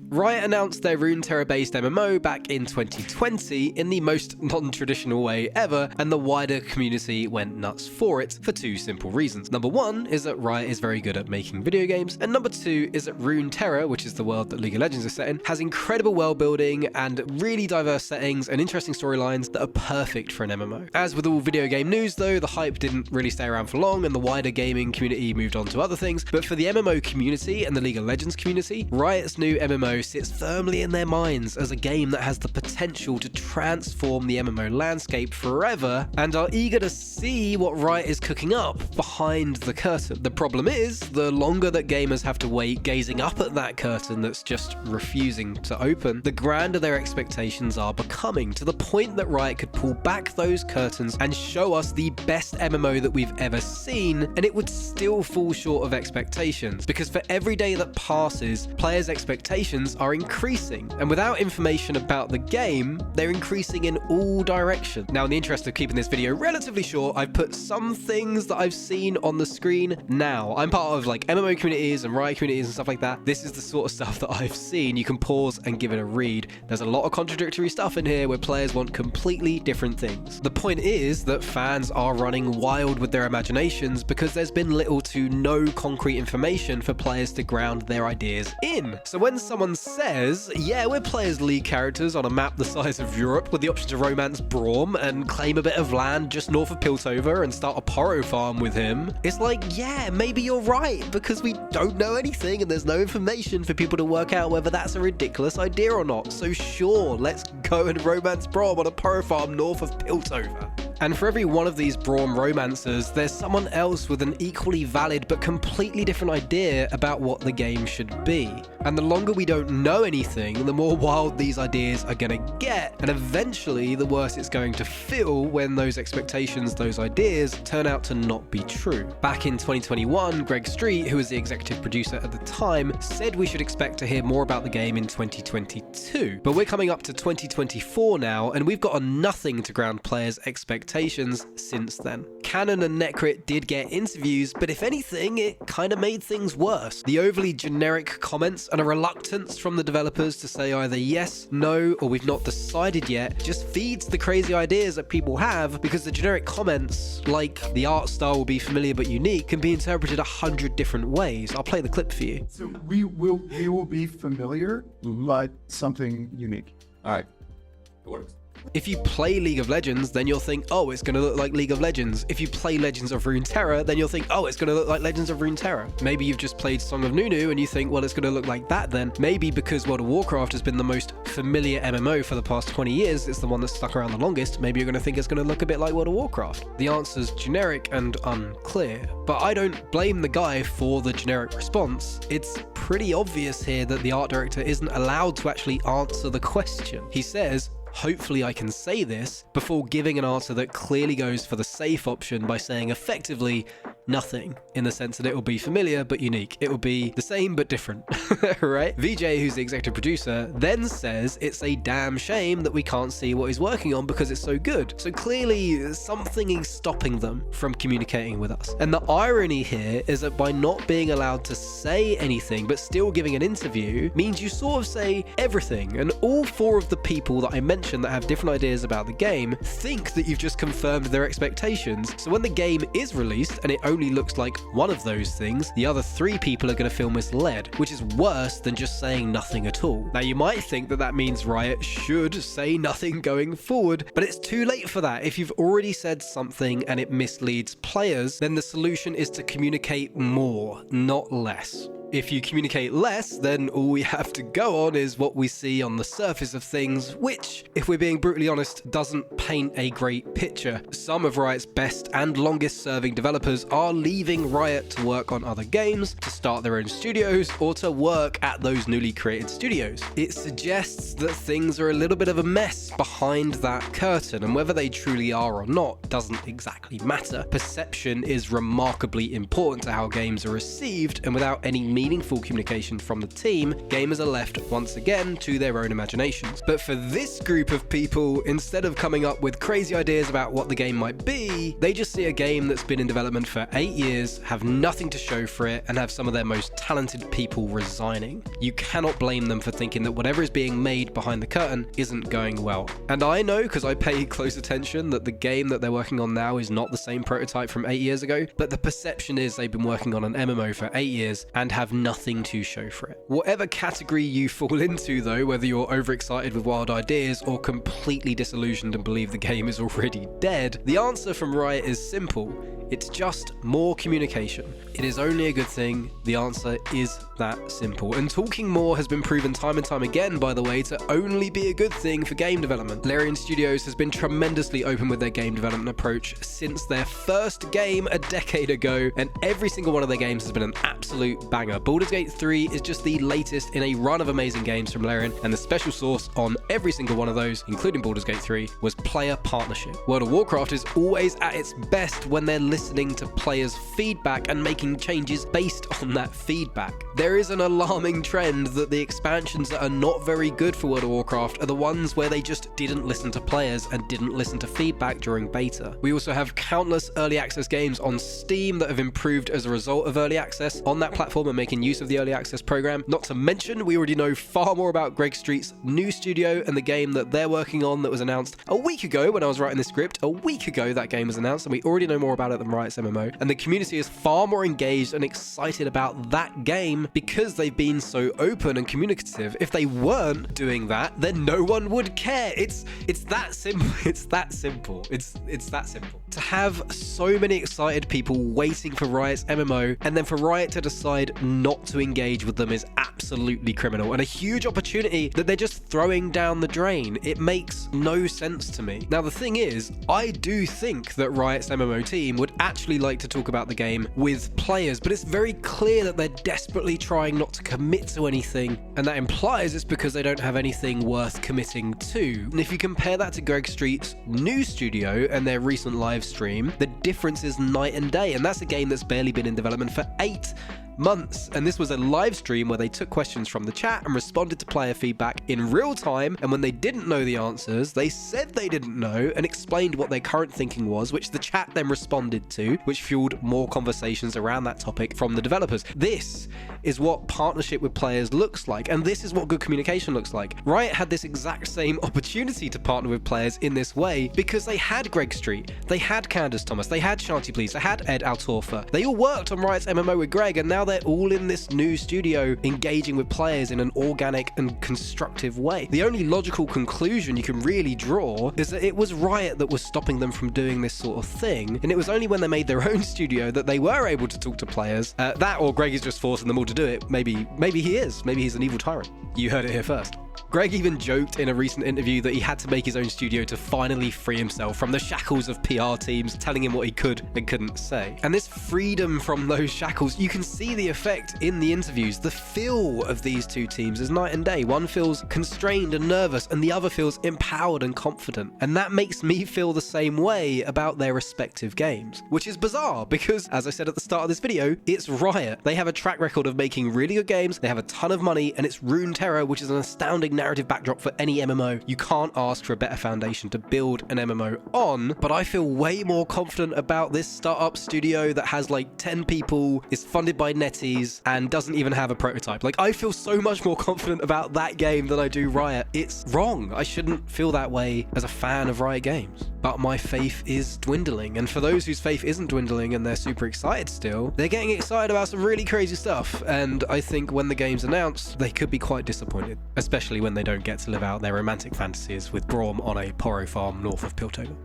Riot announced their Runeterra-based MMO back in 2020 in the most non-traditional way ever, and the wider community went nuts for it for two simple reasons. Number one is that Riot is very good at making video games, and number two is that Runeterra, which is the world that League of Legends is set in, has incredible world building and really diverse settings and interesting storylines that are perfect for an MMO. As with all video game news though, the hype didn't really stay around for long and the wider gaming community moved on to other things, but for the MMO community and the League of Legends community, Riot's new MMO sits firmly in their minds as a game that has the potential to transform the MMO landscape forever, and are eager to see what Riot is cooking up behind the curtain. The problem is, the longer that gamers have to wait gazing up at that curtain that's just refusing to open, the grander their expectations are becoming, to the point that Riot could pull back those curtains and show us the best MMO that we've ever seen, and it would still fall short of expectations, because for every day that passes, players' expectations are increasing, and without information about the game, they're increasing in all directions. Now, in the interest of keeping this video relatively short, I've put some things that I've seen on the screen now. I'm part of like MMO communities and Riot communities and stuff like that. This is the sort of stuff that I've seen. You can pause and give it a read. There's a lot of contradictory stuff in here where players want completely different things. The point is that fans are running wild with their imaginations because there's been little to no concrete information for players to ground their ideas in. So when someone says, yeah, we're play as lead characters on a map the size of Europe with the option to romance Braum and claim a bit of land just north of Piltover and start a Poro farm with him, it's like, yeah, maybe you're right, because we don't know anything and there's no information for people to work out whether that's a ridiculous idea or not. So sure, let's go and romance Braum on a Poro farm north of Piltover. And for every one of these Braum romancers, there's someone else with an equally valid but completely different idea about what the game should be. And the longer we don't know anything, the more wild these ideas are gonna get, and eventually the worse it's going to feel when those expectations, those ideas, turn out to not be true. Back in 2021, Greg Street, who was the executive producer at the time, said we should expect to hear more about the game in 2022. But we're coming up to 2024 now, and we've gotten nothing to ground players' expectations since then. Canon and Necrit did get interviews, but if anything, it kind of made things worse. The overly generic comments and a reluctance from the developers to say either yes, no, or we've not decided yet just feeds the crazy ideas that people have, because the generic comments, like the art style will be familiar but unique, can be interpreted 100 different ways. I'll play the clip for you. So we will be familiar, but something unique. All right, it works. If you play League of Legends, then you'll think, oh, it's going to look like League of Legends. If you play Legends of Runeterra, then you'll think, oh, it's going to look like Legends of Runeterra. Maybe you've just played Song of Nunu and you think, well, it's going to look like that then. Maybe because World of Warcraft has been the most familiar MMO for the past 20 years, it's the one that's stuck around the longest, maybe you're going to think it's going to look a bit like World of Warcraft. The answer's generic and unclear. But I don't blame the guy for the generic response. It's pretty obvious here that the art director isn't allowed to actually answer the question. He says, hopefully I can say this, before giving an answer that clearly goes for the safe option by saying effectively nothing, in the sense that it will be familiar but unique. It will be the same but different, right? VJ, who's the executive producer, then says it's a damn shame that we can't see what he's working on because it's so good. So clearly something is stopping them from communicating with us. And the irony here is that by not being allowed to say anything but still giving an interview means you sort of say everything, and all four of the people that I mentioned that have different ideas about the game think that you've just confirmed their expectations. So when the game is released and it only looks like one of those things, the other three people are going to feel misled, which is worse than just saying nothing at all. Now you might think that that means Riot should say nothing going forward, but it's too late for that. If you've already said something and it misleads players, then the solution is to communicate more, not less. If you communicate less, then all we have to go on is what we see on the surface of things, which, if we're being brutally honest, doesn't paint a great picture. Some of Riot's best and longest serving developers are leaving Riot to work on other games, to start their own studios, or to work at those newly created studios. It suggests that things are a little bit of a mess behind that curtain, and whether they truly are or not doesn't exactly matter. Perception is remarkably important to how games are received, and without any meaningful communication from the team, gamers are left once again to their own imaginations. But for this group of people, instead of coming up with crazy ideas about what the game might be, they just see a game that's been in development for 8 years, have nothing to show for it, and have some of their most talented people resigning. You cannot blame them for thinking that whatever is being made behind the curtain isn't going well. And I know, because I pay close attention, that the game that they're working on now is not the same prototype from 8 years ago, but the perception is they've been working on an MMO for 8 years and have nothing to show for it. Whatever category you fall into though, whether you're overexcited with wild ideas or completely disillusioned and believe the game is already dead, the answer from Riot is simple. It's just more communication. It is only a good thing. The answer is that simple. And talking more has been proven time and time again, by the way, to only be a good thing for game development. Larian Studios has been tremendously open with their game development approach since their first game a decade ago, and every single one of their games has been an absolute banger. Baldur's Gate 3 is just the latest in a run of amazing games from Larian, and the special sauce on every single one of those, including Baldur's Gate 3, was player partnership. World of Warcraft is always at its best when they're listening to players' feedback and making changes based on that feedback. There is an alarming trend that the expansions that are not very good for World of Warcraft are the ones where they just didn't listen to players and didn't listen to feedback during beta. We also have countless early access games on Steam that have improved as a result of early access on that platform and making use of the early access program. Not to mention, we already know far more about Greg Street's new studio and the game that they're working on that was announced a week ago when I was writing the script. A week ago that game was announced, and we already know more about it than Riots MMO, and the community is far more engaged and excited about that game because they've been so open and communicative. If they weren't doing that, then no one would care. It's that simple. It's that simple. It's that simple. To have so many excited people waiting for Riot's MMO and then for Riot to decide not to engage with them is absolutely criminal and a huge opportunity that they're just throwing down the drain. It makes no sense to me. Now the thing is, I do think that Riot's MMO team would actually like to talk about the game with players, but it's very clear that they're desperately trying not to commit to anything, and that implies it's because they don't have anything worth committing to. And if you compare that to Greg Street's new studio and their recent live stream, the difference is night and day, and that's a game that's barely been in development for 8 months, and this was a live stream where they took questions from the chat and responded to player feedback in real time, and when they didn't know the answers, they said they didn't know and explained what their current thinking was, which the chat then responded to, which fueled more conversations around that topic from the developers. This is what partnership with players looks like, and this is what good communication looks like. Riot had this exact same opportunity to partner with players in this way because they had Greg Street, they had Candace Thomas, they had Shanti Please, they had Ed Altorfa. They all worked on Riot's MMO with Greg, and now they're all in this new studio engaging with players in an organic and constructive way. The only logical conclusion you can really draw is that it was Riot that was stopping them from doing this sort of thing, and it was only when they made their own studio that they were able to talk to players. That or Greg is just forcing them all to do it. Maybe he is. Maybe he's an evil tyrant. You heard it here first. Greg even joked in a recent interview that he had to make his own studio to finally free himself from the shackles of PR teams telling him what he could and couldn't say. And this freedom from those shackles, you can see the effect in the interviews. The feel of these two teams is night and day. One feels constrained and nervous, and the other feels empowered and confident. And that makes me feel the same way about their respective games, which is bizarre because, as I said at the start of this video, it's Riot. They have a track record of making really good games, they have a ton of money, and it's Runeterra, which is an astounding narrative backdrop for any MMO. You can't ask for a better foundation to build an MMO on, but I feel way more confident about this startup studio that has like 10 people, is funded by NetEase, and doesn't even have a prototype. Like, I feel so much more confident about that game than I do Riot. It's wrong. I shouldn't feel that way as a fan of Riot Games. But my faith is dwindling, and for those whose faith isn't dwindling and they're super excited still, they're getting excited about some really crazy stuff, and I think when the game's announced, they could be quite disappointed, especially when they don't get to live out their romantic fantasies with Braum on a poro farm north of Piltover.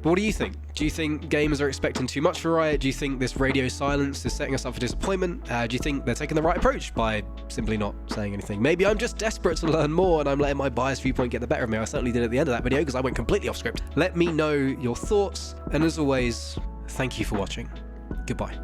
But what do you think? Do you think gamers are expecting too much for Riot? Do you think this radio silence is setting us up for disappointment? Do you think they're taking the right approach by simply not saying anything? Maybe I'm just desperate to learn more and I'm letting my biased viewpoint get the better of me. I certainly did at the end of that video because I went completely off script. Let me know your thoughts, and as always, thank you for watching. Goodbye.